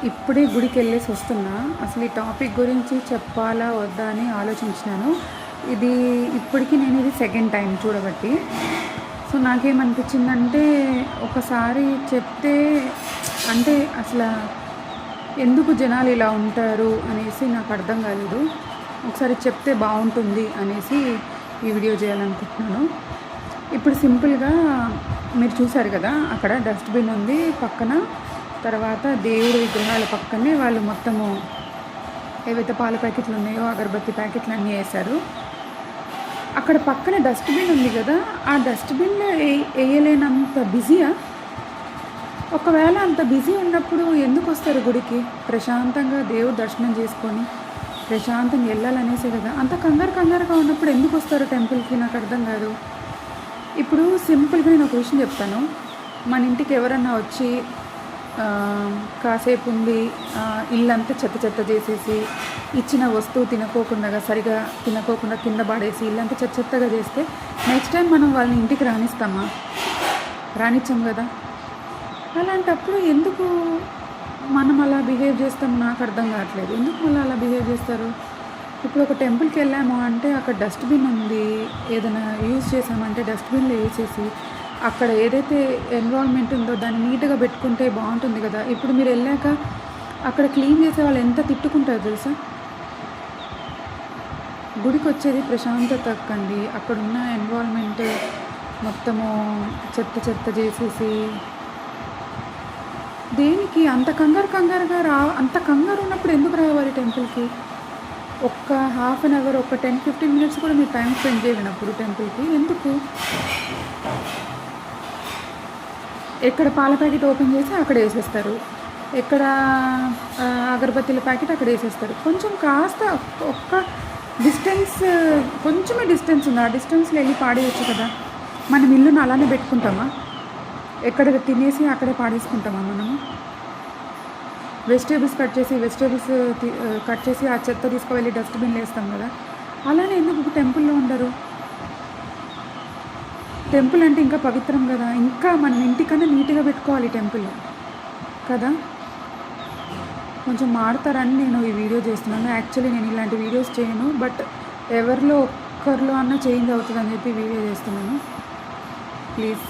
ఇప్పుడే గుడికి వెళ్ళేసి వస్తున్నా. అసలు ఈ టాపిక్ గురించి చెప్పాలా వద్దా అని ఆలోచించినాను. ఇప్పటికి నేను ఇది సెకండ్ టైం చూడబట్టి. సో నాకేమనిపించిందంటే, ఒకసారి చెప్తే అంటే అసలు ఎందుకు జనాలు ఇలా ఉంటారు అనేసి నాకు అర్థం కాలేదు. ఒకసారి చెప్తే బాగుంటుంది అనేసి ఈ వీడియో చేయాలనుకుంటున్నాను. ఇప్పుడు సింపుల్గా మీరు చూసారు కదా, అక్కడ డస్ట్బిన్ ఉంది పక్కన. తర్వాత దేవుడి విగ్రహాల పక్కనే వాళ్ళు మొత్తము ఏవైతే పాల ప్యాకెట్లు ఉన్నాయో అగరబత్తి ప్యాకెట్లు అన్నీ వేశారు. అక్కడ పక్కన డస్ట్బిన్ ఉంది కదా, ఆ డస్ట్బిన్లో వేయలేనంత బిజీయా? ఒకవేళ అంత బిజీ ఉన్నప్పుడు ఎందుకు వస్తారు గుడికి? ప్రశాంతంగా దేవుడు దర్శనం చేసుకొని ప్రశాంతంగా వెళ్ళాలనేసే కదా. అంత కంగారుగా ఉన్నప్పుడు ఎందుకు వస్తారు టెంపుల్కి? నాకు అర్థం కాదు. ఇప్పుడు సింపుల్గా నేను ఒక విషయం చెప్తాను. మన ఇంటికి ఎవరన్నా వచ్చి కాసేపు ఉండి ఇల్లంతా చెత్త చేసేసి, ఇచ్చిన వస్తువు సరిగా తినకోకుండా కింద పడేసి ఇల్లంతా చెత్తగా చేస్తే నెక్స్ట్ టైం మనం వాళ్ళని ఇంటికి రానిస్తామా? రానిచ్చాం కదా. అలాంటప్పుడు ఎందుకు మనం అలా బిహేవ్ చేస్తాం? నాకు అర్థం కావట్లేదు. ఎందుకు మళ్ళీ అలా బిహేవ్ చేస్తారు? ఇప్పుడు ఒక టెంపుల్కి వెళ్ళాము అంటే అక్కడ డస్ట్బిన్ ఉంది, ఏదైనా యూజ్ చేసామంటే డస్ట్బిన్లో వేసేసి అక్కడ ఏదైతే ఎన్విరాన్మెంట్ ఉందో దాన్ని నీట్గా పెట్టుకుంటే బాగుంటుంది కదా. ఇప్పుడు మీరు వెళ్ళాక అక్కడ క్లీన్ చేసే వాళ్ళు ఎంత తిట్టుకుంటారు తెలుసా? గుడికి వచ్చేది ప్రశాంతత కండి. అక్కడున్న ఎన్విరాన్మెంట్ మొత్తము చెత్త చేసేసి దేనికి అంత కంగారుగా అంత కంగారు ఉన్నప్పుడు ఎందుకు రావాలి టెంపుల్కి? ఒక్క హాఫ్ అన్ అవర్, ఒక 10-15 మినిట్స్ కూడా మీరు టైం స్పెండ్ చేయలేనప్పుడు టెంపుల్కి ఎందుకు? ఎక్కడ పాల ప్యాకెట్ ఓపెన్ చేసి అక్కడ వేసేస్తారు, ఎక్కడ అగరబత్తీల ప్యాకెట్ అక్కడ వేసేస్తారు. కొంచెం కాస్త ఒక్క డిస్టెన్స్, కొంచెమే డిస్టెన్స్ ఉంది, ఆ డిస్టెన్స్లో వెళ్ళి పాడేయచ్చు కదా. మనం ఇల్లును అలానే పెట్టుకుంటామా? ఎక్కడ తినేసి అక్కడే పాడేసుకుంటామా మనము? వెజిటేబుల్స్ కట్ చేసి ఆ చెత్త తీసుకువెళ్ళి డస్ట్బిన్లో వేస్తాం కదా. అలానే ఎందుకు టెంపుల్లో ఉండరు? టెంపుల్ అంటే ఇంకా పవిత్రం కదా. ఇంకా మనం ఇంటికన్నా నీట్గా పెట్టుకోవాలి టెంపుల్ కదా. కొంచెం మారుతారని నేను ఈ వీడియో చేస్తున్నాను. యాక్చువల్లీ నేను ఇలాంటి వీడియోస్ చేయను, బట్ ఎవరిలో ఒక్కరిలో అన్నా చేంజ్ అవుతుందని చెప్పి వీడియో చేస్తున్నాను. ప్లీజ్